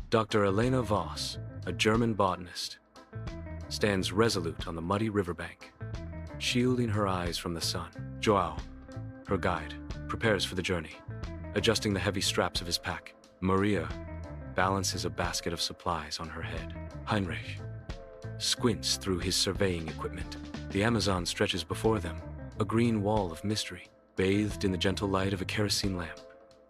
Dr. Elena Voss, a German botanist, stands resolute on the muddy riverbank, shielding her eyes from the sun. João, her guide, prepares for the journey, adjusting the heavy straps of his pack. Maria balances a basket of supplies on her head. Heinrich squints through his surveying equipment. The Amazon stretches before them, a green wall of mystery, bathed in the gentle light of a kerosene lamp.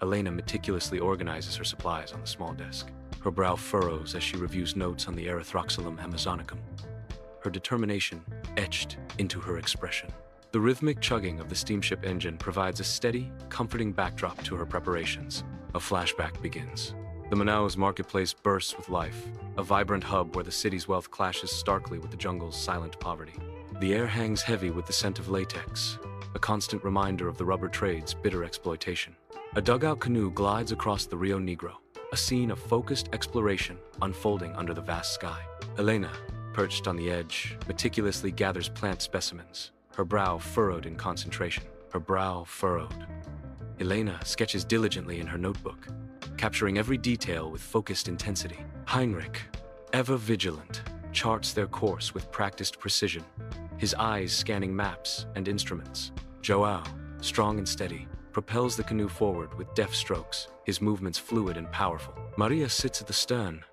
Elena meticulously organizes her supplies on the small desk. Her brow furrows as she reviews notes on the Erythroxylum amazonicum, her determination etched into her expression. The rhythmic chugging of the steamship engine provides a steady, comforting backdrop to her preparations. A flashback begins. The Manaus marketplace bursts with life, a vibrant hub where the city's wealth clashes starkly with the jungle's silent poverty. The air hangs heavy with the scent of latex, a constant reminder of the rubber trade's bitter exploitation. A dugout canoe glides across the Rio Negro, a scene of focused exploration unfolding under the vast sky. Elena, perched on the edge, meticulously gathers plant specimens, her brow furrowed in concentration. Her brow furrowed. Elena sketches diligently in her notebook, capturing every detail with focused intensity. Heinrich, ever vigilant, charts their course with practiced precision, his eyes scanning maps and instruments. João, strong and steady, propels the canoe forward with deft strokes, his movements fluid and powerful. Maria sits at the stern,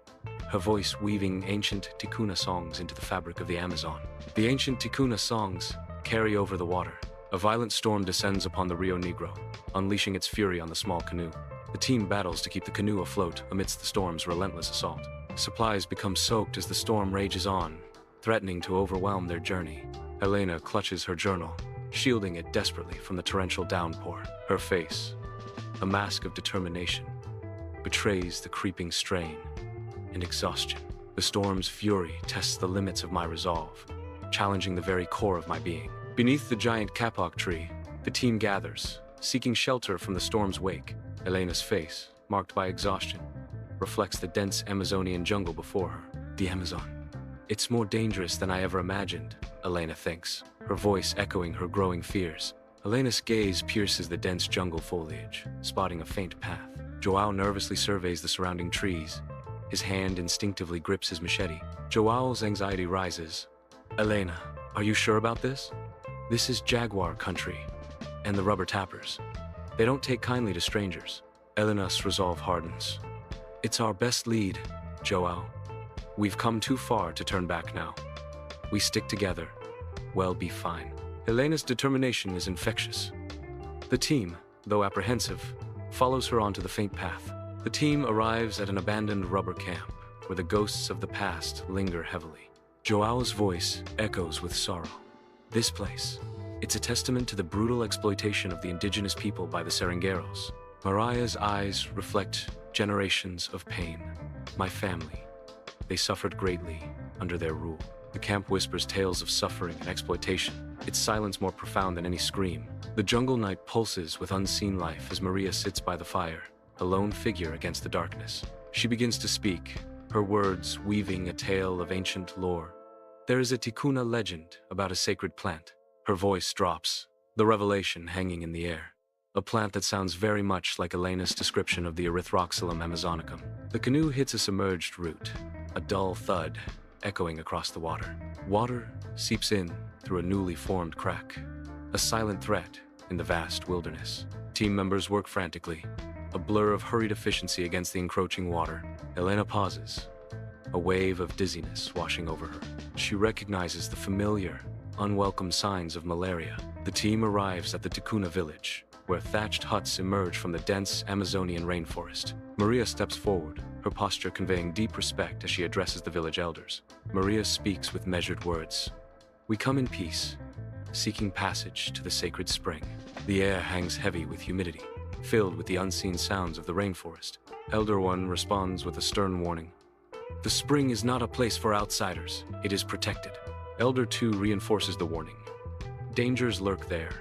her voice weaving ancient Ticuna songs into the fabric of the Amazon. The ancient Ticuna songs carry over the water. A violent storm descends upon the Rio Negro, unleashing its fury on the small canoe. The team battles to keep the canoe afloat amidst the storm's relentless assault. Supplies become soaked as the storm rages on, threatening to overwhelm their journey. Elena clutches her journal, shielding it desperately from the torrential downpour. Her face, a mask of determination, betrays the creeping strain and exhaustion. The storm's fury tests the limits of my resolve, challenging the very core of my being. Beneath the giant kapok tree, the team gathers, seeking shelter from the storm's wake. Elena's face, marked by exhaustion, reflects the dense Amazonian jungle before her. The Amazon. It's more dangerous than I ever imagined, Elena thinks, her voice echoing her growing fears. Elena's gaze pierces the dense jungle foliage, spotting a faint path. João nervously surveys the surrounding trees. His hand instinctively grips his machete. João's anxiety rises. Elena, are you sure about this? This is jaguar country, and the rubber tappers. They don't take kindly to strangers. Elena's resolve hardens. It's our best lead, João. We've come too far to turn back now. We stick together, we'll be fine. Elena's determination is infectious. The team, though apprehensive, follows her onto the faint path. The team arrives at an abandoned rubber camp, where the ghosts of the past linger heavily. João's voice echoes with sorrow. This place, it's a testament to the brutal exploitation of the indigenous people by the Seringueiros. Maria's eyes reflect generations of pain. My family, they suffered greatly under their rule. The camp whispers tales of suffering and exploitation, its silence more profound than any scream. The jungle night pulses with unseen life as Maria sits by the fire, a lone figure against the darkness. She begins to speak, her words weaving a tale of ancient lore. There is a Ticuna legend about a sacred plant. Her voice drops, the revelation hanging in the air. A plant that sounds very much like Elena's description of the Erythroxylum amazonicum. The canoe hits a submerged root, a dull thud echoing across the water. Water seeps in through a newly formed crack, a silent threat in the vast wilderness. Team members work frantically, a blur of hurried efficiency against the encroaching water. Elena pauses, a wave of dizziness washing over her. She recognizes the familiar, unwelcome signs of malaria. The team arrives at the Ticuna village, where thatched huts emerge from the dense Amazonian rainforest. Maria steps forward, her posture conveying deep respect as she addresses the village elders. Maria speaks with measured words. We come in peace, seeking passage to the sacred spring. The air hangs heavy with humidity, filled with the unseen sounds of the rainforest. Elder One responds with a stern warning. The spring is not a place for outsiders. It is protected. Elder Two reinforces the warning. Dangers lurk there.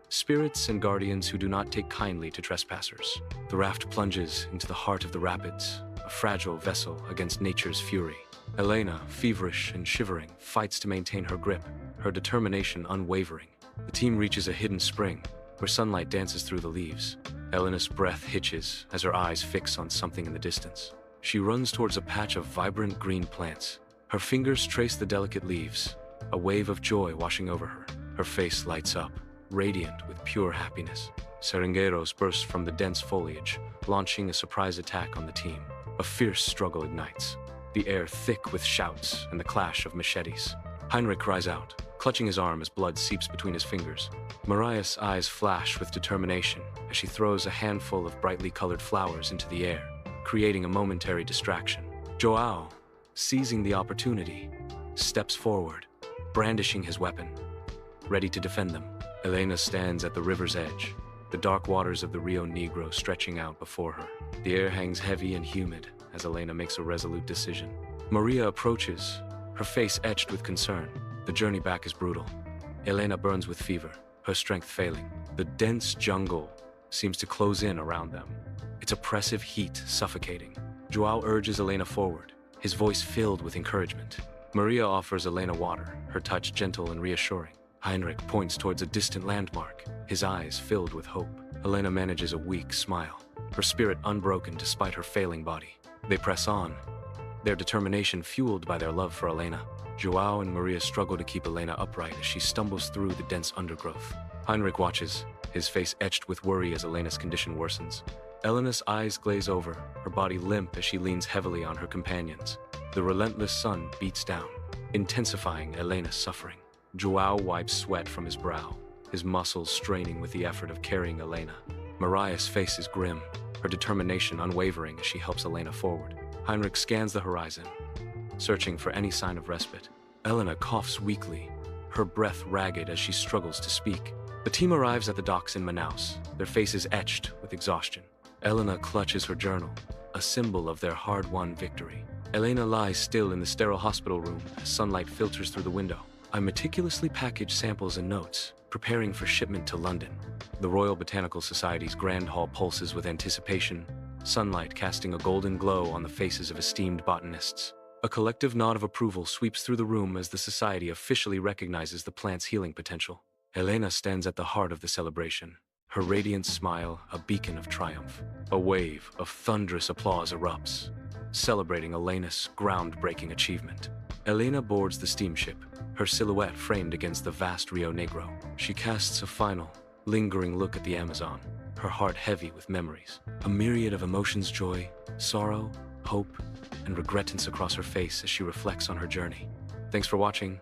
Spirits and guardians who do not take kindly to trespassers. The raft plunges into the heart of the rapids, a fragile vessel against nature's fury. Elena, feverish and shivering, fights to maintain her grip, her determination unwavering. The team reaches a hidden spring, where sunlight dances through the leaves. Elena's breath hitches as her eyes fix on something in the distance. She runs towards a patch of vibrant green plants. Her fingers trace the delicate leaves, a wave of joy washing over her. Her face lights up, radiant with pure happiness. Seringueiros burst from the dense foliage, launching a surprise attack on the team. A fierce struggle ignites, the air thick with shouts and the clash of machetes. Heinrich cries out, clutching his arm as blood seeps between his fingers. Mariah's eyes flash with determination as she throws a handful of brightly colored flowers into the air, creating a momentary distraction. João, seizing the opportunity, steps forward, brandishing his weapon, ready to defend them. Elena stands at the river's edge, the dark waters of the Rio Negro stretching out before her. The air hangs heavy and humid as Elena makes a resolute decision. Maria approaches, her face etched with concern. The journey back is brutal. Elena burns with fever, her strength failing. The dense jungle seems to close in around them, its oppressive heat suffocating. João urges Elena forward, his voice filled with encouragement. Maria offers Elena water, her touch gentle and reassuring. Heinrich points towards a distant landmark, his eyes filled with hope. Elena manages a weak smile, her spirit unbroken despite her failing body. They press on, their determination fueled by their love for Elena. João and Maria struggle to keep Elena upright as she stumbles through the dense undergrowth. Heinrich watches, his face etched with worry as Elena's condition worsens. Elena's eyes glaze over, her body limp as she leans heavily on her companions. The relentless sun beats down, intensifying Elena's suffering. João wipes sweat from his brow, his muscles straining with the effort of carrying Elena. Mariah's face is grim, her determination unwavering as she helps Elena forward. Heinrich scans the horizon, searching for any sign of respite. Elena coughs weakly, her breath ragged as she struggles to speak. The team arrives at the docks in Manaus, their faces etched with exhaustion. Elena clutches her journal, a symbol of their hard-won victory. Elena lies still in the sterile hospital room as sunlight filters through the window. I meticulously package samples and notes, preparing for shipment to London. The Royal Botanical Society's grand hall pulses with anticipation, sunlight casting a golden glow on the faces of esteemed botanists. A collective nod of approval sweeps through the room as the society officially recognizes the plant's healing potential. Elena stands at the heart of the celebration, her radiant smile a beacon of triumph. A wave of thunderous applause erupts, celebrating Elena's groundbreaking achievement. Elena boards the steamship, her silhouette framed against the vast Rio Negro. She casts a final, lingering look at the Amazon, her heart heavy with memories. A myriad of emotions, joy, sorrow, hope, and regretance across her face as she reflects on her journey. Thanks for watching.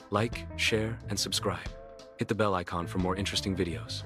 Like, share, and subscribe. Hit the bell icon for more interesting videos.